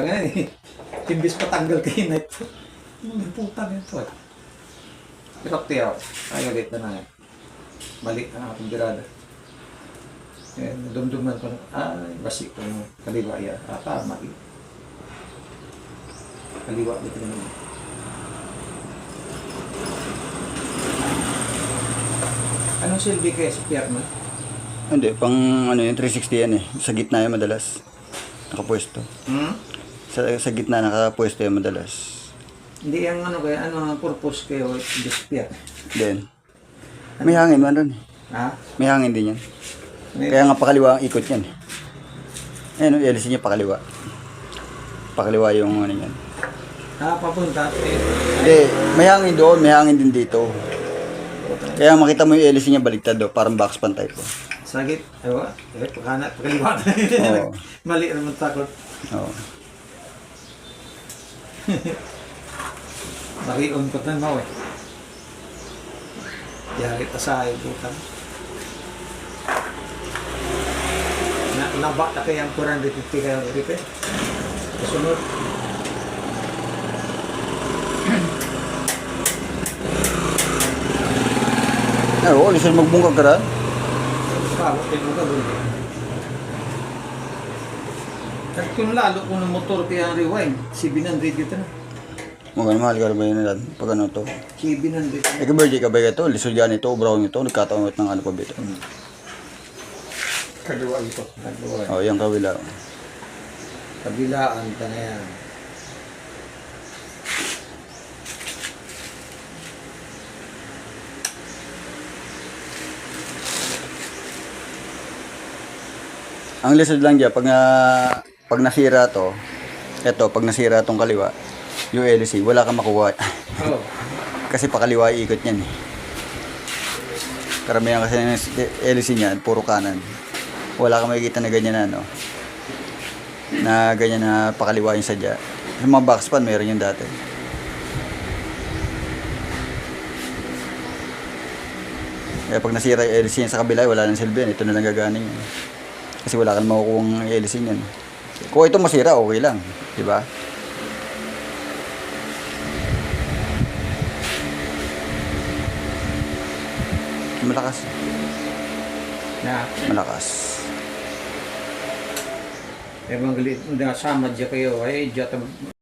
Tangan eh. Timbis patanggal kayo na ito. Ang putang ito eh. Pero tiyaw, ay ulit na na. Balik na akong birada. Eh, nadumduman ko na, ay, basi ko yung kaliwa yan. Tama eh. Kaliwa dito naman. Anong silbi kaya sa Pierre? Hindi, pang ano yun, 360 yan eh. Sa gitna yan madalas. Nakapwesto. Sa gitna nakapwesto yan madalas. Hindi yung ano kaya, ano ang purpose kayo sa Pierre? Then, may hangin man ron eh. Ha? May hangin din yan. Kaya nga pakaliwa ang ikot yan eh. Ayan, LC niya pakaliwa. Pakaliwa yung ano yan. Papunta. Hindi, may hangin doon, may hangin din dito. Kaya makita mo yung LC niya baliktad do, parang box pan type po. Sagit, ewa, pakaliwa na. Oo. Mali naman takot. Oo. Marion ko na mo eh. Yari tasahay butang. Naba na kaya ang kurang dito kayo rito eh. Kasunod. Oo, lisod magbungkag ka rin. Pabot din mo ka doon. At kung lalo ko ng motor kaya ang rewind, 700 dito na. Magkano mahal ka ba yun natin pag ano to? 700 dito na. Ikaw birthday ka ba ito? Lisod yan ito, brown ito, nagkataon ng ano pa ba ito? Kaliwa ito. Kaliwa. Oo, yung kawila. Kabilaan ka na yan. Ang lisod lang dyan, pag nasira to, eto, pag nasira tong kaliwa, yung LC, wala kang makuha. Oh. Kasi pakaliwa ikot niyan eh. Karamihan kasi ng LC niyan, puro kanan. Wala kang makikita na ganyan na, no? Na ganyan na pakaliwa yung sadya. Yung mga box pan, meron yung dati. Kaya pag nasira yung LC niyan sa kabila, wala nang silbi yan. Ito na lang gaganing yan. Kasi wala kang makukuha ng LC niyan. Kung ito masira, okay lang. Diba? Malakas. Na. Malakas. Emang galit, sama dyan kayo. Ay, dyan